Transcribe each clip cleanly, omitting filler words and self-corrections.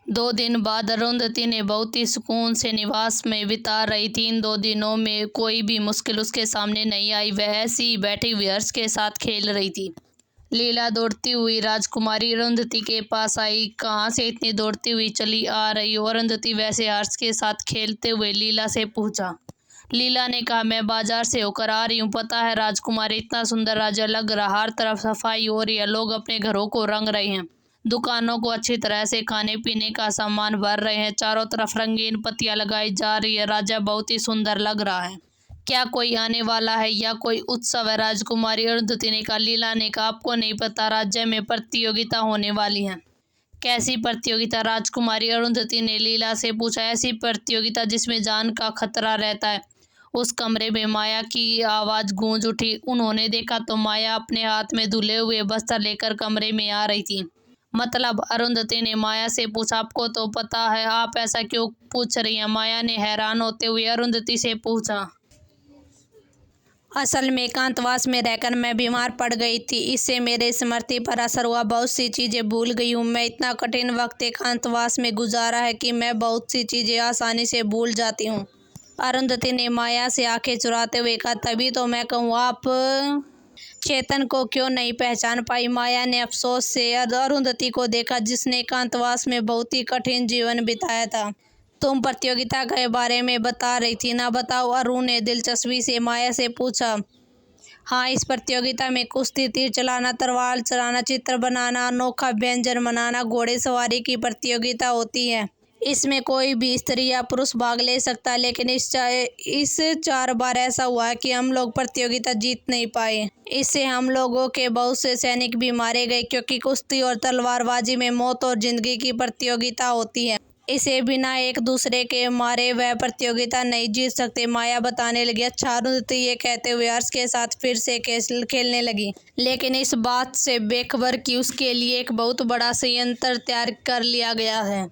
2 दिन बाद अरुंधति ने बहुत ही सुकून से निवास में बिता रही थी। इन 2 दिनों में कोई भी मुश्किल उसके सामने नहीं आई। वह ऐसी ही बैठी हुई हर्ष के साथ खेल रही थी। लीला दौड़ती हुई राजकुमारी अरुंधति के पास आई। कहाँ से इतनी दौड़ती हुई चली आ रही हो? अरुंधति वैसे हर्ष के साथ खेलते हुए लीला से पूछा। लीला ने कहा, मैं बाजार से होकर आ रही हूँ। पता है राजकुमारी, इतना सुंदर राज्य लग रहा, हर तरफ सफाई हो रही है, लोग अपने घरों को रंग रहे हैं, दुकानों को अच्छी तरह से खाने पीने का सामान भर रहे हैं, चारों तरफ रंगीन पत्तियां लगाई जा रही है, राज्य बहुत ही सुंदर लग रहा है। क्या कोई आने वाला है या कोई उत्सव है? राजकुमारी अरुंधति ने कहा। लीला ने कहा, आपको नहीं पता, राज्य में प्रतियोगिता होने वाली है। कैसी प्रतियोगिता? राजकुमारी अरुंधति ने लीला से पूछा। ऐसी प्रतियोगिता जिसमें जान का खतरा रहता है। उस कमरे में माया की आवाज गूंज उठी। उन्होंने देखा तो माया अपने हाथ में धुले हुए बस्तर लेकर कमरे में आ रही थी। मतलब? अरुंधति ने माया से पूछा। आपको तो पता है, आप ऐसा क्यों पूछ रही हैं? माया ने हैरान होते हुए अरुंधति से पूछा। असल में एकांतवास में रहकर मैं बीमार पड़ गई थी, इससे मेरे स्मृति पर असर हुआ, बहुत सी चीजें भूल गई हूँ। मैं इतना कठिन वक्त एकांतवास में गुजारा है कि मैं बहुत सी चीजें आसानी से भूल जाती हूँ। अरुंधति ने माया से आंखें चुराते हुए कहा। तभी तो मैं कहूँ, आप चेतन को क्यों नहीं पहचान पाई? माया ने अफसोस से अरुंधति को देखा, जिसने एकांतवास में बहुत ही कठिन जीवन बिताया था। तुम प्रतियोगिता के बारे में बता रही थी ना, बताओ? अरुण ने दिलचस्पी से माया से पूछा। हाँ, इस प्रतियोगिता में कुश्ती, तीर चलाना, तलवार चलाना, चित्र बनाना, अनोखा व्यंजन बनाना, घोड़े सवारी की प्रतियोगिता होती है। इसमें कोई भी स्त्री या पुरुष भाग ले सकता है, लेकिन इस 4 बार ऐसा हुआ है कि हम लोग प्रतियोगिता जीत नहीं पाए। इससे हम लोगों के बहुत से सैनिक भी मारे गए, क्योंकि कुश्ती और तलवारबाजी में मौत और जिंदगी की प्रतियोगिता होती है। इसे बिना एक दूसरे के मारे वह प्रतियोगिता नहीं जीत सकते। माया बताने लगी। अच्छा, अरुंधति ये कहते हुए हर्ष के साथ फिर से खेलने लगी, लेकिन इस बात से बेखबर कि उसके लिए एक बहुत बड़ा संयंत्र तैयार कर लिया गया है।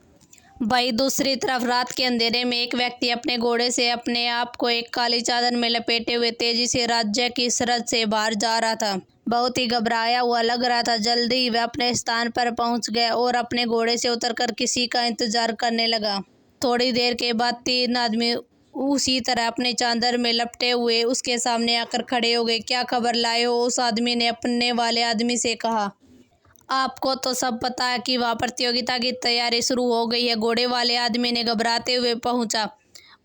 भाई, दूसरी तरफ रात के अंधेरे में एक व्यक्ति अपने घोड़े से अपने आप को एक काली चादर में लपेटे हुए तेजी से राज्य की सरहद से बाहर जा रहा था। बहुत ही घबराया हुआ लग रहा था। जल्दी ही वह अपने स्थान पर पहुंच गया और अपने घोड़े से उतरकर किसी का इंतजार करने लगा। थोड़ी देर के बाद 3 आदमी उसी तरह अपने चादर में लपटे हुए उसके सामने आकर खड़े हो गए। क्या खबर लाए हो? उस आदमी ने अपने वाले आदमी से कहा। आपको तो सब पता है कि वह प्रतियोगिता की तैयारी शुरू हो गई है, घोड़े वाले आदमी ने घबराते हुए पहुंचा।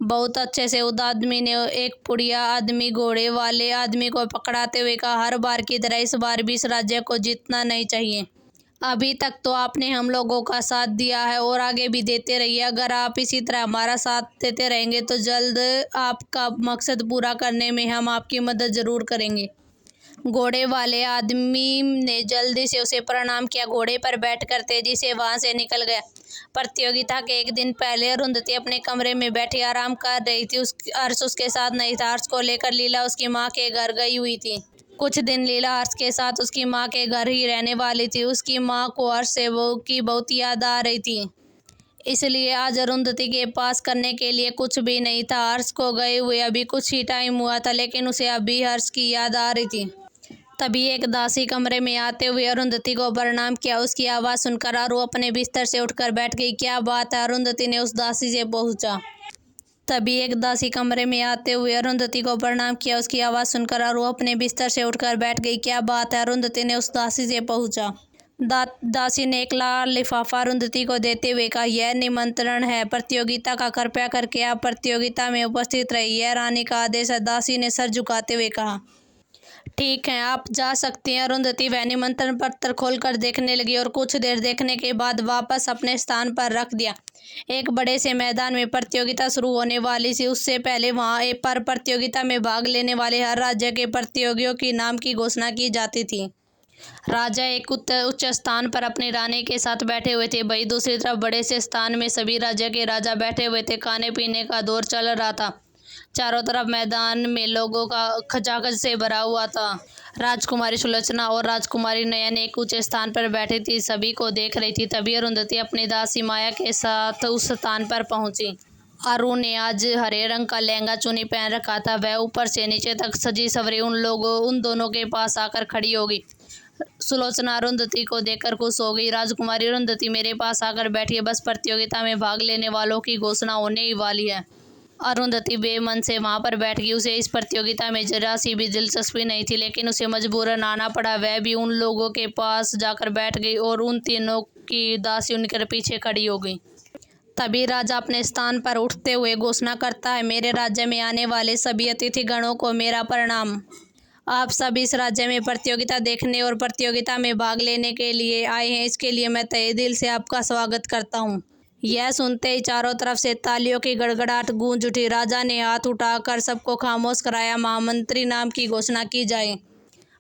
बहुत अच्छे से उस आदमी ने एक पुड़िया आदमी घोड़े वाले आदमी को पकड़ाते हुए कहा। हर बार की तरह इस बार भी इस राज्य को जीतना नहीं चाहिए। अभी तक तो आपने हम लोगों का साथ दिया है और आगे भी देते रहिए। अगर आप इसी तरह हमारा साथ देते रहेंगे तो जल्द आपका मकसद पूरा करने में हम आपकी मदद जरूर करेंगे। घोड़े वाले आदमी ने जल्दी से उसे प्रणाम किया, घोड़े पर बैठकर तेजी से वहां से निकल गया। प्रतियोगिता के एक दिन पहले अरुंधति अपने कमरे में बैठी आराम कर रही थी। हर्ष उसके साथ नहीं था। हर्ष को लेकर लीला उसकी माँ के घर गई हुई थी। कुछ दिन लीला हर्ष के साथ उसकी माँ के घर ही रहने वाली थी। उसकी माँ को हर्ष से की बहुत याद आ रही थी, इसलिए आज अरुंधति के पास करने के लिए कुछ भी नहीं था। हर्ष को गए हुए अभी कुछ ही टाइम हुआ था, लेकिन उसे अभी हर्ष की याद आ रही थी। तभी एक दासी कमरे में आते हुए अरुंधति को प्रणाम किया। उसकी आवाज़ सुनकर अरु अपने बिस्तर से उठकर बैठ गई। क्या बात है? अरुंधति ने उस दासी से पूछा। तभी एक दासी कमरे में आते हुए अरुंधति को प्रणाम किया। उसकी आवाज़ सुनकर अरु अपने बिस्तर से उठकर बैठ गई। क्या बात है? अरुंधति ने उस दासी से पूछा। दासी ने एक लाल लिफाफा अरुंधति को देते हुए कहा, यह निमंत्रण है प्रतियोगिता का, कृपया करके आप प्रतियोगिता में उपस्थित रहिए, यह रानी का आदेश है। दासी ने सर झुकाते हुए कहा। ठीक है, आप जा सकती हैं। अरुंधति वह निमंत्रण पत्र खोलकर देखने लगी और कुछ देर देखने के बाद वापस अपने स्थान पर रख दिया। एक बड़े से मैदान में प्रतियोगिता शुरू होने वाली थी। उससे पहले वहां पर प्रतियोगिता में भाग लेने वाले हर राज्य के प्रतियोगियों के नाम की घोषणा की जाती थी। राजा एक उच्च स्थान पर अपनी रानी के साथ बैठे हुए थे। वहीं दूसरी तरफ बड़े से स्थान में सभी राज्य के राजा बैठे हुए थे। खाने पीने का दौर चल रहा था। चारों तरफ मैदान में लोगों का खचाखच से भरा हुआ था। राजकुमारी सुलोचना और राजकुमारी नयन एक ऊंचे स्थान पर बैठी थी, सभी को देख रही थी। तभी अरुंधति अपनी दासी माया के साथ उस स्थान पर पहुंची। अरु ने आज हरे रंग का लहंगा चुन्नी पहन रखा था। वह ऊपर से नीचे तक सजी सवरी उन दोनों के पास आकर खड़ी हो गई। सुलोचना अरुंधति को देखकर खुश हो गई। राजकुमारी अरुंधति मेरे पास आकर बैठी, बस प्रतियोगिता में भाग लेने वालों की घोषणा होने ही वाली है। अरुंधति बेमन से वहां पर बैठ गई। उसे इस प्रतियोगिता में जरा सी भी दिलचस्पी नहीं थी, लेकिन उसे मजबूरन आना पड़ा। वह भी उन लोगों के पास जाकर बैठ गई और उन तीनों की दासी उनके पीछे खड़ी हो गई। तभी राजा अपने स्थान पर उठते हुए घोषणा करता है, मेरे राज्य में आने वाले सभी अतिथि गणों को मेरा प्रणाम। आप सब इस राज्य में प्रतियोगिता देखने और प्रतियोगिता में भाग लेने के लिए आए हैं, इसके लिए मैं तहे दिल से आपका स्वागत करता हूँ। यह सुनते ही चारों तरफ से तालियों की गड़गड़ाहट गूंज उठी। राजा ने हाथ उठाकर सबको खामोश कराया, महामंत्री नाम की घोषणा की जाए।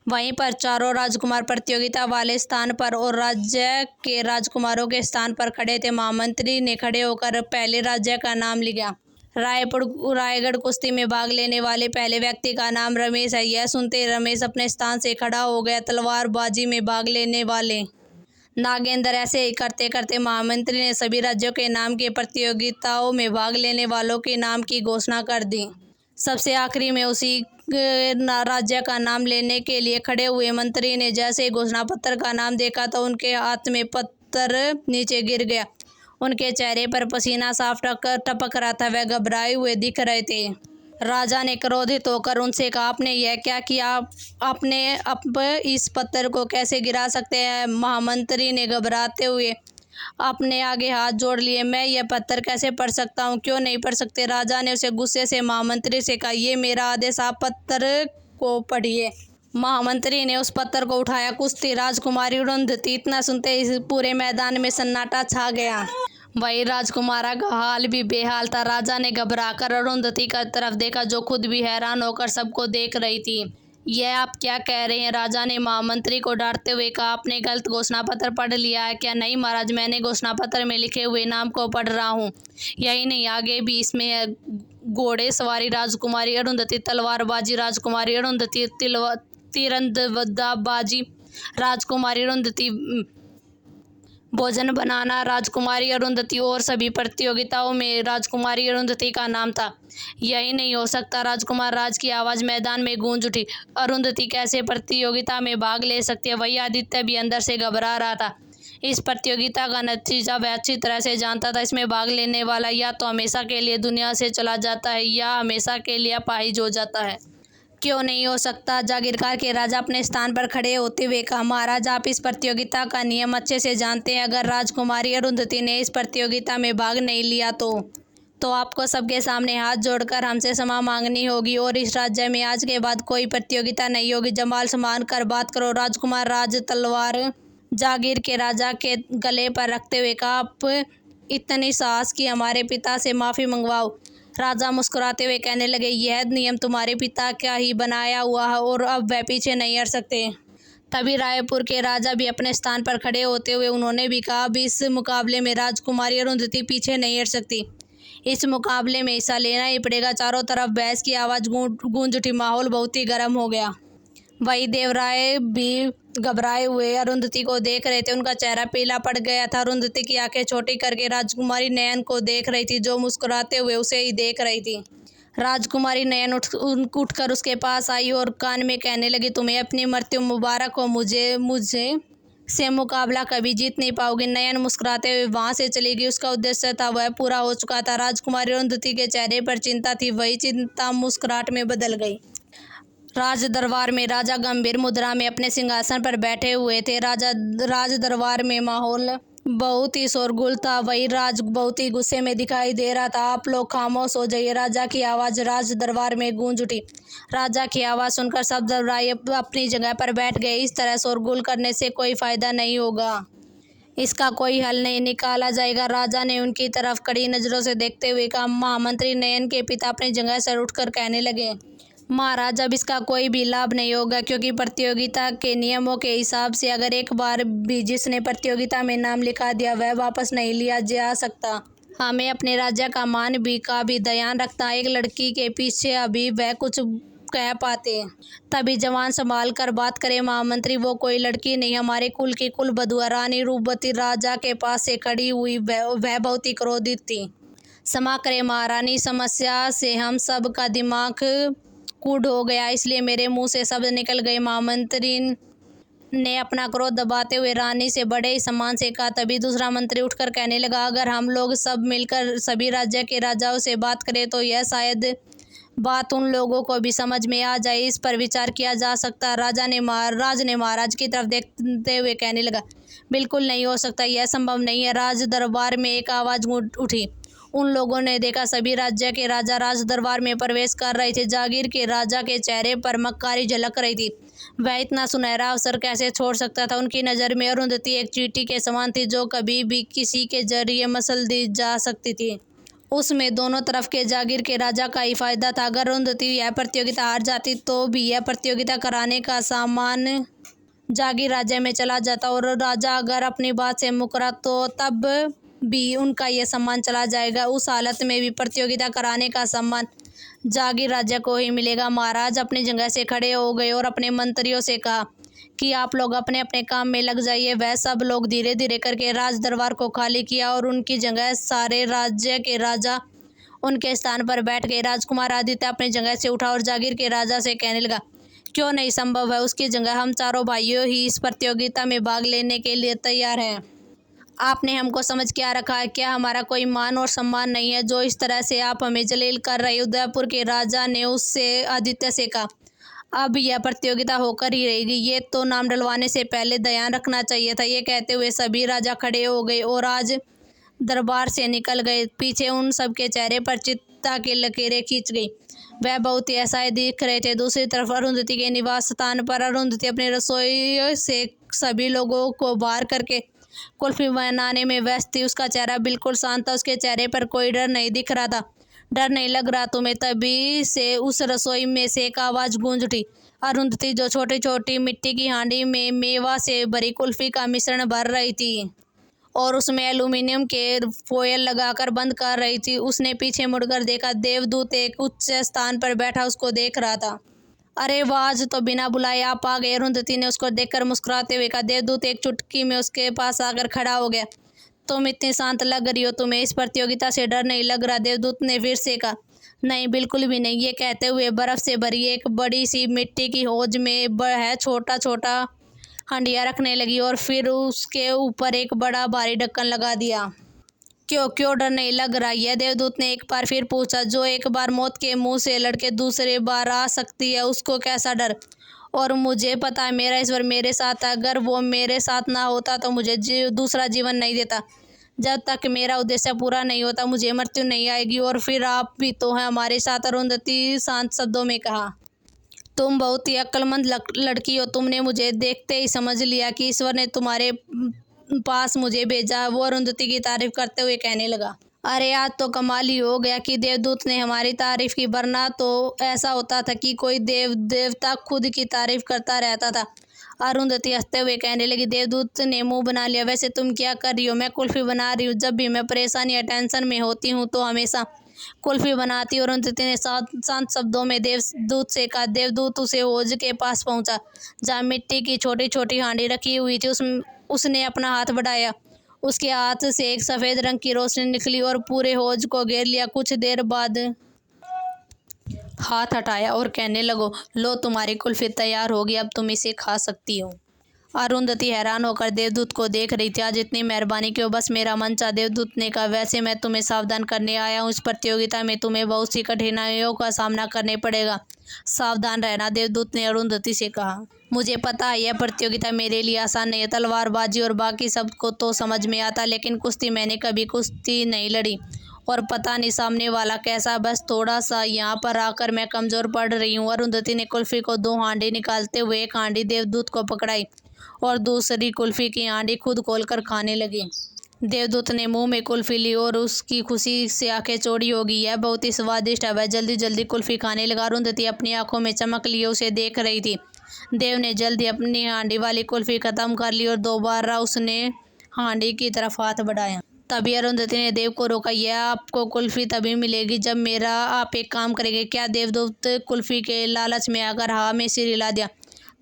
वहीं पर चारों राजकुमार प्रतियोगिता वाले स्थान पर और राज्य के राजकुमारों के स्थान पर खड़े थे। महामंत्री ने खड़े होकर पहले राज्य का नाम लिया। रायगढ़ कुश्ती में भाग लेने वाले पहले व्यक्ति का नाम रमेश है। यह सुनते रमेश अपने स्थान से खड़ा हो गया। तलवारबाजी में भाग लेने वाले नागेंद्र। ऐसे ही करते करते महामंत्री ने सभी राज्यों के नाम की प्रतियोगिताओं में भाग लेने वालों के नाम की घोषणा कर दी। सबसे आखिरी में उसी राज्य का नाम लेने के लिए खड़े हुए मंत्री ने जैसे ही घोषणा पत्र का नाम देखा तो उनके हाथ में पत्थर नीचे गिर गया। उनके चेहरे पर पसीना साफ टपक रहा था। वह घबराए हुए दिख रहे थे। राजा ने क्रोधित होकर उनसे कहा, आपने यह क्या किया? आपने अब इस पत्थर को कैसे गिरा सकते हैं? महामंत्री ने घबराते हुए अपने आगे हाथ जोड़ लिए। मैं यह पत्थर कैसे पढ़ सकता हूँ? क्यों नहीं पढ़ सकते? राजा ने उसे गुस्से से महामंत्री से कहा, ये मेरा आदेश, आप पत्थर को पढ़िए। महामंत्री ने उस पत्थर को उठाया। कुश्ती राजकुमारी अरुंधति। इतना सुनते ही पूरे मैदान में सन्नाटा छा गया। वही राजकुमारा का हाल भी बेहाल था। राजा ने घबराकर अरुंधति की तरफ देखा, जो खुद भी हैरान होकर सबको देख रही थी। यह आप क्या कह रहे हैं? राजा ने महामंत्री को डांटते हुए कहा, आपने गलत घोषणा पत्र पढ़ लिया है क्या? नहीं महाराज, मैंने घोषणा पत्र में लिखे हुए नाम को पढ़ रहा हूँ। यही नहीं, आगे भी इसमें है, घोड़े सवारी राजकुमारी अरुंधति, तलवारबाजी राजकुमारी अरुंधति, तीरंदाजी राजकुमारी अरुंधति, भोजन बनाना राजकुमारी अरुंधति और सभी प्रतियोगिताओं में राजकुमारी अरुंधति का नाम था। यही नहीं हो सकता। राजकुमार राज की आवाज़ मैदान में गूंज उठी। अरुंधति कैसे प्रतियोगिता में भाग ले सकती है? वही आदित्य भी अंदर से घबरा रहा था। इस प्रतियोगिता का नतीजा वह अच्छी तरह से जानता था। इसमें भाग लेने वाला या तो हमेशा के लिए दुनिया से चला जाता है या हमेशा के लिए अपाहिज हो जाता है। क्यों नहीं हो सकता? जागीरदार के राजा अपने स्थान पर खड़े होते हुए कहा, महाराज आप इस प्रतियोगिता का नियम अच्छे से जानते हैं। अगर राजकुमारी अरुंधति ने इस प्रतियोगिता में भाग नहीं लिया तो आपको सबके सामने हाथ जोड़कर हमसे क्षमा मांगनी होगी और इस राज्य में आज के बाद कोई प्रतियोगिता नहीं होगी। जमाल संभाल कर बात करो। राजकुमार राज तलवार जागीर के राजा के गले पर रखते हुए कहा, आप इतनी साहस की हमारे पिता से माफ़ी मंगवाओ। राजा मुस्कुराते हुए कहने लगे, यह नियम तुम्हारे पिता का ही बनाया हुआ है और अब वह पीछे नहीं हट सकते। तभी रायपुर के राजा भी अपने स्थान पर खड़े होते हुए उन्होंने भी कहा, अब इस मुकाबले में राजकुमारी अरुंधति पीछे नहीं हट सकती। इस मुकाबले में हिस्सा लेना ही पड़ेगा। चारों तरफ बहस की आवाज़ गूंज उठी। माहौल बहुत ही गर्म हो गया। वही देवराय भी घबराए हुए अरुंधति को देख रहे थे। उनका चेहरा पीला पड़ गया था। अरुंधति की आंखें छोटी करके राजकुमारी नयन को देख रही थी, जो मुस्कुराते हुए उसे ही देख रही थी। राजकुमारी नयन उठकर उसके पास आई और कान में कहने लगी, तुम्हें अपनी मृत्यु मुबारक हो। मुझे से मुकाबला कभी जीत नहीं पाओगे। नयन मुस्कुराते हुए वहां से चली गई। उसका उद्देश्य था वह पूरा हो चुका था। राजकुमारी अरुंधति के चेहरे पर चिंता थी, वही चिंता मुस्कुराहट में बदल गई। राज दरबार में राजा गंभीर मुद्रा में अपने सिंहासन पर बैठे हुए थे। राज दरबार में माहौल बहुत ही शोरगुल था। वही राज बहुत ही गुस्से में दिखाई दे रहा था। आप लोग खामोश हो जाइए। राजा की आवाज़ राज दरबार में गूंज उठी। राजा की आवाज़ सुनकर सब दरबारी अपनी जगह पर बैठ गए। इस तरह शोरगुल करने से कोई फायदा नहीं होगा, इसका कोई हल नहीं निकाला जाएगा। राजा ने उनकी तरफ कड़ी नज़रों से देखते हुए कहा। महामंत्री नयन के पिता अपनी जगह से उठकर कहने लगे, महाराज अब इसका कोई भी लाभ नहीं होगा, क्योंकि प्रतियोगिता के नियमों के हिसाब से अगर एक बार भी जिसने प्रतियोगिता में नाम लिखा दिया वह वापस नहीं लिया जा सकता। हमें अपने राज्य का मान का भी ध्यान रखना। एक लड़की के पीछे अभी वह कुछ कह पाते। तभी जवान संभाल कर बात करे। महामंत्री वो कोई लड़की नहीं, हमारे कुल की कुल बधुआ रानी रूपवती राजा के पास से खड़ी हुई। वह बहुत ही क्रोधित थी। क्षमा करें महारानी, समस्या से हम सब का दिमाग कूड़ हो गया, इसलिए मेरे मुंह से शब्द निकल गए। महामंत्री ने अपना क्रोध दबाते हुए रानी से बड़े ही सम्मान से कहा। तभी दूसरा मंत्री उठकर कहने लगा, अगर हम लोग सब मिलकर सभी राज्य के राजाओं से बात करें तो यह शायद बात उन लोगों को भी समझ में आ जाए, इस पर विचार किया जा सकता। राज ने महाराज की तरफ देखते हुए कहने लगा, बिल्कुल नहीं हो सकता, यह संभव नहीं है। राज दरबार में एक आवाज़ उठी। उन लोगों ने देखा सभी राज्य के राजा राज दरबार में प्रवेश कर रहे थे। जागीर के राजा के चेहरे पर मक्कारी झलक रही थी। वह इतना सुनहरा अवसर कैसे छोड़ सकता था। उनकी नज़र में अरुंधति एक चींटी के समान थी जो कभी भी किसी के जरिए मसल दी जा सकती थी। उसमें दोनों तरफ के जागीर के राजा का ही फायदा था। अगर अरुंधति यह प्रतियोगिता हार जाती तो भी यह प्रतियोगिता कराने का सामान जागीर राज्य में चला जाता, और राजा अगर अपनी बात से मुकरा तो तब भी उनका यह सम्मान चला जाएगा। उस हालत में भी प्रतियोगिता कराने का सम्मान जागीर राज्य को ही मिलेगा। महाराज अपनी जगह से खड़े हो गए और अपने मंत्रियों से कहा कि आप लोग अपने अपने काम में लग जाइए। वह सब लोग धीरे धीरे करके राज दरबार को खाली किया और उनकी जगह सारे राज्य के राजा उनके स्थान पर बैठ गए। राजकुमार आदित्य अपनी जगह से उठा और जागीर के राजा से कहने लगा, क्यों नहीं संभव है, उसकी जगह हम चारों भाइयों ही इस प्रतियोगिता में भाग लेने के लिए तैयार हैं। आपने हमको समझ क्या रखा है? क्या हमारा कोई मान और सम्मान नहीं है जो इस तरह से आप हमें जलील कर रहे? उदयपुर के राजा ने उससे आदित्य से कहा, अब यह प्रतियोगिता होकर ही रहेगी, ये तो नाम डलवाने से पहले ध्यान रखना चाहिए था। ये कहते हुए सभी राजा खड़े हो गए और आज दरबार से निकल गए। पीछे उन सब के चेहरे पर चिंता की लकीरें खींच गई। वह बहुत ही असहाय दिख रहे थे। दूसरी तरफ अरुंधति के निवास स्थान पर अरुंधति अपनी रसोई से सभी लोगों को बाहर करके कुल्फी बनाने में व्यस्त थी। उसका चेहरा बिल्कुल शांत था। उसके चेहरे पर कोई डर नहीं दिख रहा था। डर नहीं लग रहा तुम्हें? तभी से उस रसोई में से एक आवाज़ गूंज उठी। अरुंधति जो छोटी छोटी मिट्टी की हांडी में मेवा से भरी कुल्फी का मिश्रण भर रही थी और उसमें एल्यूमिनियम के फोयल लगाकर बंद कर रही थी, उसने पीछे मुड़कर देखा। देवदूत एक उच्च स्थान पर बैठा उसको देख रहा था। अरे वाह, आज तो बिना बुलाए आप आ गए। अरुंधति ने उसको देखकर मुस्कुराते हुए कहा। देवदूत एक चुटकी में उसके पास आकर खड़ा हो गया। तुम इतनी शांत लग रही हो, तुम्हें इस प्रतियोगिता से डर नहीं लग रहा? देवदूत ने फिर से कहा। नहीं, बिल्कुल भी नहीं। ये कहते हुए बर्फ से भरी एक बड़ी सी मिट्टी की हौज में छोटा छोटा हंडिया रखने लगी और फिर उसके ऊपर एक बड़ा भारी ढक्कन लगा दिया। क्यों डर नहीं लग रहा? यह देवदूत ने एक बार फिर पूछा। जो एक बार मौत के मुंह से लड़के दूसरे बार आ सकती है, उसको कैसा डर? और मुझे पता है मेरा ईश्वर मेरे साथ है। अगर वो मेरे साथ ना होता तो मुझे दूसरा जीवन नहीं देता। जब तक मेरा उद्देश्य पूरा नहीं होता मुझे मृत्यु नहीं आएगी। और फिर आप भी तो हैं हमारे साथ, अरुंधति शांत शब्दों में कहा। तुम बहुत ही अक्लमंद लड़की हो। तुमने मुझे देखते ही समझ लिया कि ईश्वर ने तुम्हारे पास मुझे भेजा। वो अरुंधति की तारीफ करते हुए कहने लगा। अरे आज तो कमाल ही हो गया कि देवदूत ने हमारी तारीफ की, वरना तो ऐसा होता था कि कोई देवता खुद की तारीफ करता रहता था। अरुंधति हंसते हुए कहने लगी। देवदूत ने मुंह बना लिया। वैसे तुम क्या कर रही हो? मैं कुल्फी बना रही हूँ। जब भी मैं परेशान या टेंशन में होती हूँ तो हमेशा कुल्फी बनाती। और अरुंधति ने शांत शब्दों में देवदूत से कहा। देवदूत उसे हौज के पास पहुंचा जहाँ मिट्टी की छोटी छोटी हांडी रखी हुई थी। उसने अपना हाथ बढ़ाया। उसके हाथ से एक सफ़ेद रंग की रोशनी निकली और पूरे हौज को घेर लिया। कुछ देर बाद हाथ हटाया और कहने लगो, लो तुम्हारी कुल्फी तैयार होगी, अब तुम इसे खा सकती हो। अरुंधति हैरान होकर देवदूत को देख रही थी। आज इतनी मेहरबानी क्यों? बस मेरा मन चाहा। देवदूत ने कहा। वैसे मैं तुम्हें सावधान करने आया हूँ। इस प्रतियोगिता में तुम्हें बहुत सी कठिनाइयों का सामना करने पड़ेगा, सावधान रहना। देवदूत ने अरुंधति से कहा। मुझे पता है यह प्रतियोगिता मेरे लिए आसान नहीं है। तलवारबाजी और बाकी सब को तो समझ में आता, लेकिन कुश्ती मैंने कभी कुश्ती नहीं लड़ी और पता नहीं सामने वाला कैसा। बस थोड़ा सा यहाँ पर आकर मैं कमज़ोर पड़ रही हूँ। अरुंधति ने कुल्फी को 2 हांडी निकालते हुए एक हांडी देवदूत को पकड़ाई और दूसरी कुल्फी की हांडी खुद खोलकर खाने लगी। देवदूत ने मुंह में कुल्फी ली और उसकी खुशी से आंखें चौड़ी हो गई। यह बहुत ही स्वादिष्ट है। वह जल्दी जल्दी कुल्फी खाने लगा। अरुंधति अपनी आंखों में चमक लिए उसे देख रही थी। देव ने जल्दी अपनी हांडी वाली कुल्फी खत्म कर ली और दोबारा उसने हांडी की तरफ हाथ बढ़ाया। तभी अरुंधति ने देव को रोका। यह आपको कुल्फी तभी मिलेगी जब मेरा आप एक काम करेंगे। क्या? देवदूत कुल्फी के लालच में आकर हवा में सिर हिला दिया।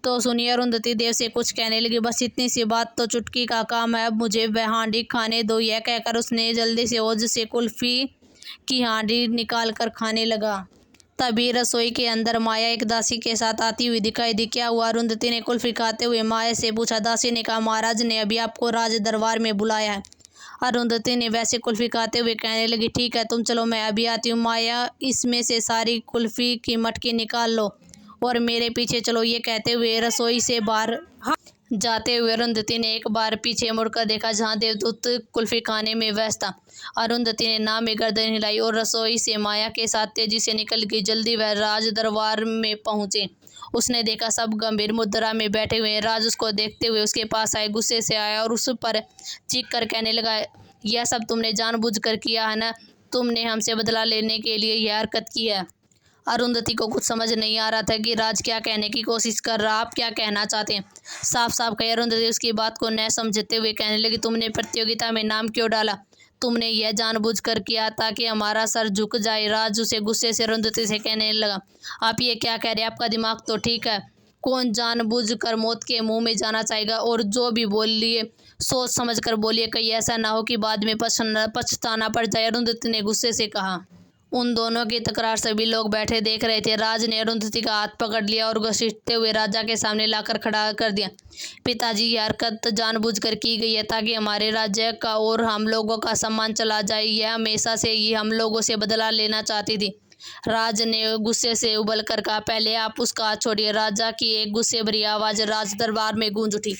तो सुनिए, अरुंधति देव से कुछ कहने लगी। बस इतनी सी बात तो चुटकी का काम है, अब मुझे वह हांडी खाने दो। यह कहकर उसने जल्दी से हौज से कुल्फी की हांडी निकाल कर खाने लगा। तभी रसोई के अंदर माया एक दासी के साथ आती हुई दिखाई दी। क्या हुआ? अरुंधति ने कुल्फी खाते हुए माया से पूछा। दासी ने कहा, महाराज ने अभी आपको राज दरबार में बुलाया है। अरुंधति ने वैसे कुल्फी खाते हुए कहने लगी, ठीक है, तुम चलो, मैं अभी आती हूँ। माया, इसमें से सारी कुल्फी की मटकी निकाल लो और मेरे पीछे चलो। ये कहते हुए रसोई से बाहर जाते हुए अरुंधति ने एक बार पीछे मुड़कर देखा, जहाँ देवदूत कुल्फी खाने में व्यस्त था। अरुंधति ने नाम में गर्दन हिलाई और रसोई से माया के साथ तेजी से निकल गई। जल्दी वह राज दरबार में पहुंचे। उसने देखा सब गंभीर मुद्रा में बैठे हुए हैं। राज उसको देखते हुए उसके पास आए, गुस्से से आया और उस पर चीख कर कहने लगा, यह सब तुमने जानबूझकर किया है ना? तुमने हमसे बदला लेने के लिए यह हरकत की है। अरुंधति को कुछ समझ नहीं आ रहा था कि राज क्या कहने की कोशिश कर रहा। आप क्या कहना चाहते हैं? साफ साफ कही। अरुंधति उसकी बात को न समझते हुए कहने लगी, तुमने प्रतियोगिता में नाम क्यों डाला? तुमने यह जानबूझकर किया ताकि हमारा सर झुक जाए। राज उसे गुस्से से अरुंधति से कहने लगा, आप ये क्या कह रहे हैं? आपका दिमाग तो ठीक है? कौन जानबूझकर मौत के मुंह में जाना चाहेगा? और जो भी बोलिए सोच समझ कर बोलिए, कहीं ऐसा ना हो कि बाद में पछताना पड़ जाए। अरुंधति ने गुस्से से कहा। उन दोनों की तकरार सभी लोग बैठे देख रहे थे। राज ने अरुंधति का हाथ पकड़ लिया और घसीटते हुए राजा के सामने लाकर खड़ा कर दिया। पिताजी, यह हरकत जानबूझकर की गई है ताकि हमारे राज्य का और हम लोगों का सम्मान चला जाए। यह हमेशा से ही हम लोगों से बदला लेना चाहती थी। राज ने गुस्से से उबल कर कहा, पहले आप उसका हाथ छोड़िए। राजा की एक गुस्से भरी आवाज राज दरबार में गूंज उठी।